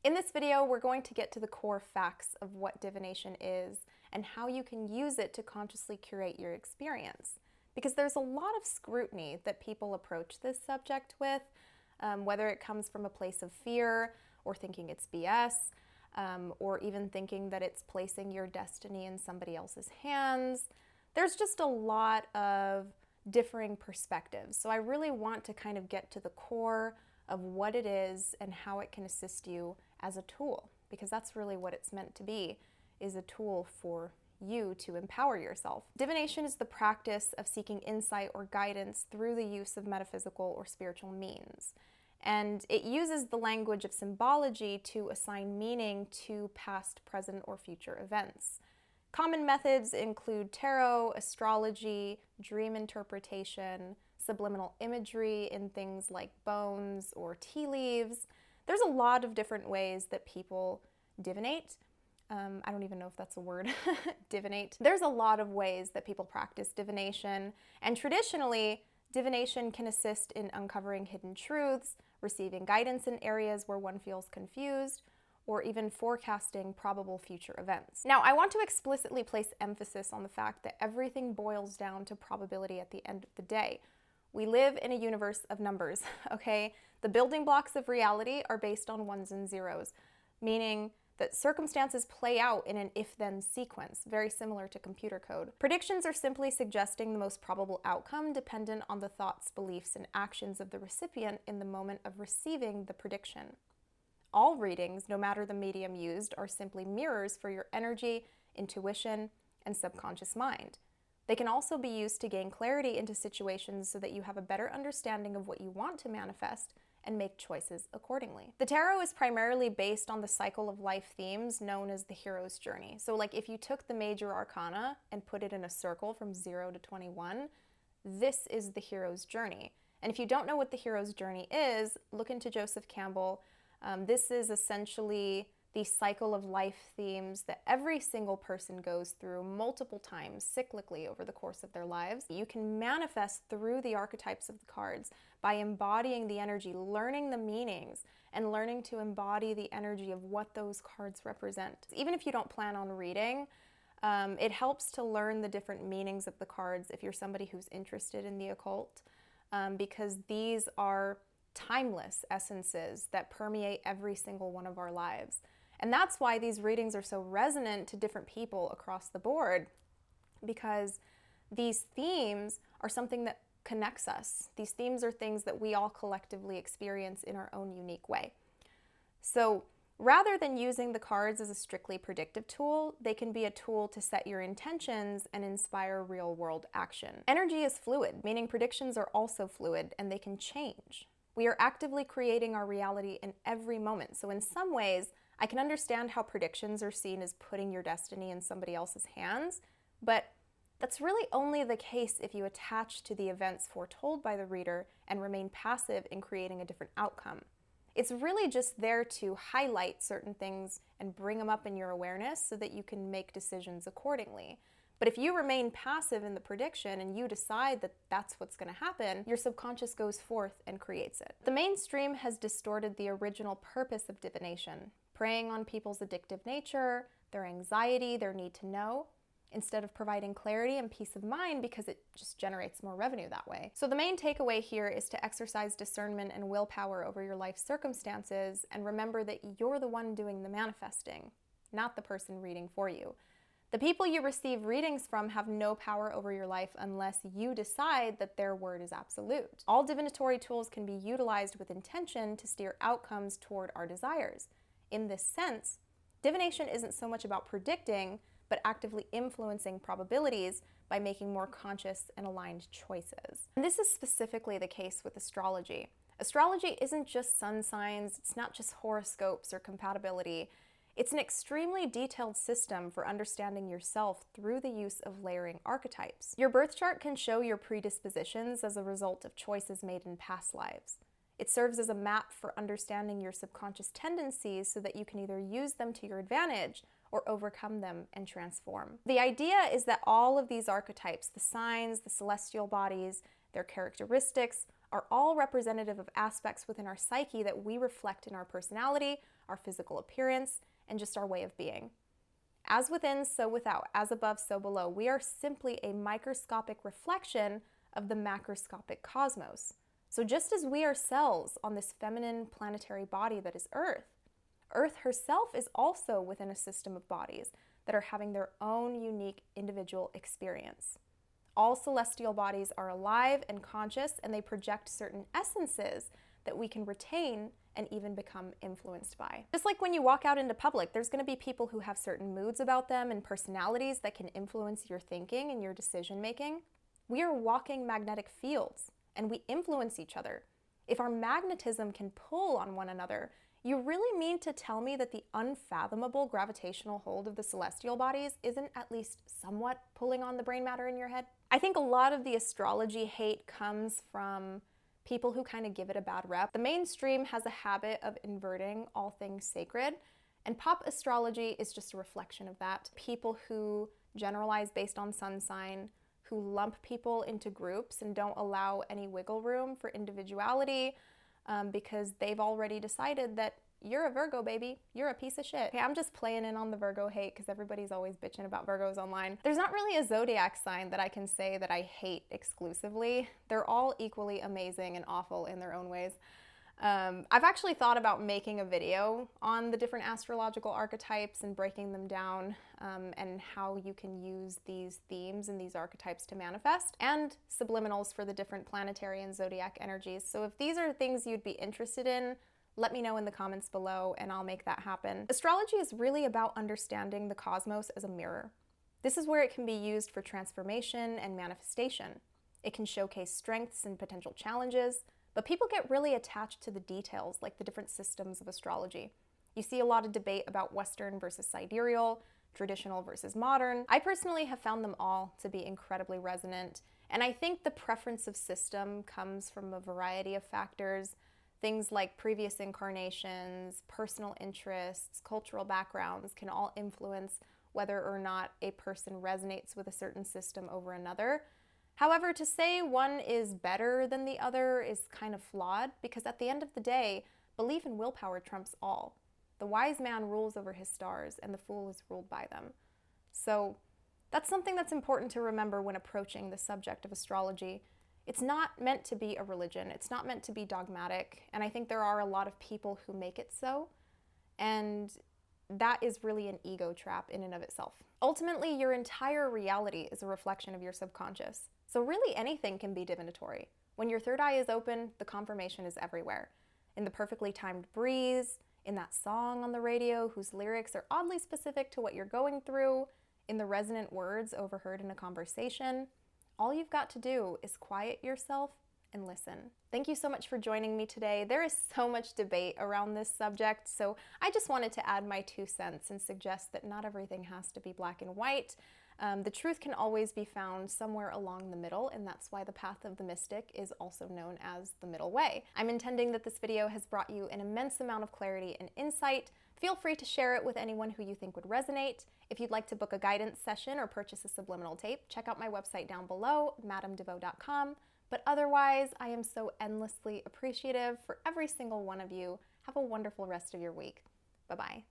In this video, we're going to get to the core facts of what divination is and how you can use it to consciously curate your experience. Because there's a lot of scrutiny that people approach this subject with, whether it comes from a place of fear or thinking it's BS, or even thinking that it's placing your destiny in somebody else's hands. There's just a lot of differing perspectives. So I really want to kind of get to the core of what it is and how it can assist you as a tool, because that's really what it's meant to be, is a tool for you to empower yourself. Divination is the practice of seeking insight or guidance through the use of metaphysical or spiritual means. And it uses the language of symbology to assign meaning to past, present, or future events. Common methods include tarot, astrology, dream interpretation, subliminal imagery in things like bones or tea leaves. There's a lot of different ways that people divinate. I don't even know if that's a word, divinate. There's a lot of ways that people practice divination, and traditionally, divination can assist in uncovering hidden truths, receiving guidance in areas where one feels confused, or even forecasting probable future events. Now, I want to explicitly place emphasis on the fact that everything boils down to probability at the end of the day. We live in a universe of numbers, okay? The building blocks of reality are based on ones and zeros, meaning that circumstances play out in an if-then sequence, very similar to computer code. Predictions are simply suggesting the most probable outcome dependent on the thoughts, beliefs, and actions of the recipient in the moment of receiving the prediction. All readings, no matter the medium used, are simply mirrors for your energy, intuition, and subconscious mind. They can also be used to gain clarity into situations so that you have a better understanding of what you want to manifest and make choices accordingly. The tarot is primarily based on the cycle of life themes known as the hero's journey. So like if you took the major arcana and put it in a circle from 0 to 21, this is the hero's journey. And if you don't know what the hero's journey is, look into Joseph Campbell. This is essentially the cycle of life themes that every single person goes through multiple times cyclically over the course of their lives. You can manifest through the archetypes of the cards by embodying the energy, learning the meanings, and learning to embody the energy of what those cards represent. Even if you don't plan on reading, it helps to learn the different meanings of the cards if you're somebody who's interested in the occult, because these are timeless essences that permeate every single one of our lives. And that's why these readings are so resonant to different people across the board, because these themes are something that connects us. These themes are things that we all collectively experience in our own unique way. So rather than using the cards as a strictly predictive tool, they can be a tool to set your intentions and inspire real-world action. Energy is fluid, meaning predictions are also fluid and they can change. We are actively creating our reality in every moment. So in some ways, I can understand how predictions are seen as putting your destiny in somebody else's hands, but that's really only the case if you attach to the events foretold by the reader and remain passive in creating a different outcome. It's really just there to highlight certain things and bring them up in your awareness so that you can make decisions accordingly. But if you remain passive in the prediction and you decide that that's what's going to happen, your subconscious goes forth and creates it. The mainstream has distorted the original purpose of divination, preying on people's addictive nature, their anxiety, their need to know, instead of providing clarity and peace of mind because it just generates more revenue that way. So the main takeaway here is to exercise discernment and willpower over your life circumstances and remember that you're the one doing the manifesting, not the person reading for you. The people you receive readings from have no power over your life unless you decide that their word is absolute. All divinatory tools can be utilized with intention to steer outcomes toward our desires. In this sense, divination isn't so much about predicting, but actively influencing probabilities by making more conscious and aligned choices. And this is specifically the case with astrology. Astrology isn't just sun signs, it's not just horoscopes or compatibility. It's an extremely detailed system for understanding yourself through the use of layering archetypes. Your birth chart can show your predispositions as a result of choices made in past lives. It serves as a map for understanding your subconscious tendencies so that you can either use them to your advantage or overcome them and transform. The idea is that all of these archetypes, the signs, the celestial bodies, their characteristics, are all representative of aspects within our psyche that we reflect in our personality, our physical appearance, and just our way of being. As within, so without, as above, so below. We are simply a microscopic reflection of the macroscopic cosmos. So just as we are cells on this feminine planetary body that is Earth, Earth herself is also within a system of bodies that are having their own unique individual experience. All celestial bodies are alive and conscious, and they project certain essences that we can retain and even become influenced by. Just like when you walk out into public, there's going to be people who have certain moods about them and personalities that can influence your thinking and your decision making. We are walking magnetic fields, and we influence each other. If our magnetism can pull on one another, you really mean to tell me that the unfathomable gravitational hold of the celestial bodies isn't at least somewhat pulling on the brain matter in your head? I think a lot of the astrology hate comes from people who kind of give it a bad rep. The mainstream has a habit of inverting all things sacred, and pop astrology is just a reflection of that. People who generalize based on sun sign, who lump people into groups and don't allow any wiggle room for individuality, because they've already decided that you're a Virgo, baby. You're a piece of shit. Okay, I'm just playing in on the Virgo hate because everybody's always bitching about Virgos online. There's not really a zodiac sign that I can say that I hate exclusively. They're all equally amazing and awful in their own ways. I've actually thought about making a video on the different astrological archetypes and breaking them down, and how you can use these themes and these archetypes to manifest, and subliminals for the different planetary and zodiac energies. So if these are things you'd be interested in, let me know in the comments below and I'll make that happen. Astrology is really about understanding the cosmos as a mirror. This is where it can be used for transformation and manifestation. It can showcase strengths and potential challenges, but people get really attached to the details, like the different systems of astrology. You see a lot of debate about Western versus sidereal, traditional versus modern. I personally have found them all to be incredibly resonant, and I think the preference of system comes from a variety of factors. Things like previous incarnations, personal interests, cultural backgrounds can all influence whether or not a person resonates with a certain system over another. However, to say one is better than the other is kind of flawed, because at the end of the day, belief and willpower trumps all. The wise man rules over his stars, and the fool is ruled by them. So that's something that's important to remember when approaching the subject of astrology. It's not meant to be a religion. It's not meant to be dogmatic, and I think there are a lot of people who make it so, and that is really an ego trap in and of itself. Ultimately, your entire reality is a reflection of your subconscious. So really anything can be divinatory. When your third eye is open, the confirmation is everywhere. In the perfectly timed breeze, in that song on the radio whose lyrics are oddly specific to what you're going through, in the resonant words overheard in a conversation. All you've got to do is quiet yourself and listen. Thank you so much for joining me today. There is so much debate around this subject, so I just wanted to add my 2 cents and suggest that not everything has to be black and white. The truth can always be found somewhere along the middle, and that's why the path of the mystic is also known as the middle way. I'm intending that this video has brought you an immense amount of clarity and insight. Feel free to share it with anyone who you think would resonate. If you'd like to book a guidance session or purchase a subliminal tape, check out my website down below, madamdevoe.com. But otherwise, I am so endlessly appreciative for every single one of you. Have a wonderful rest of your week. Bye-bye.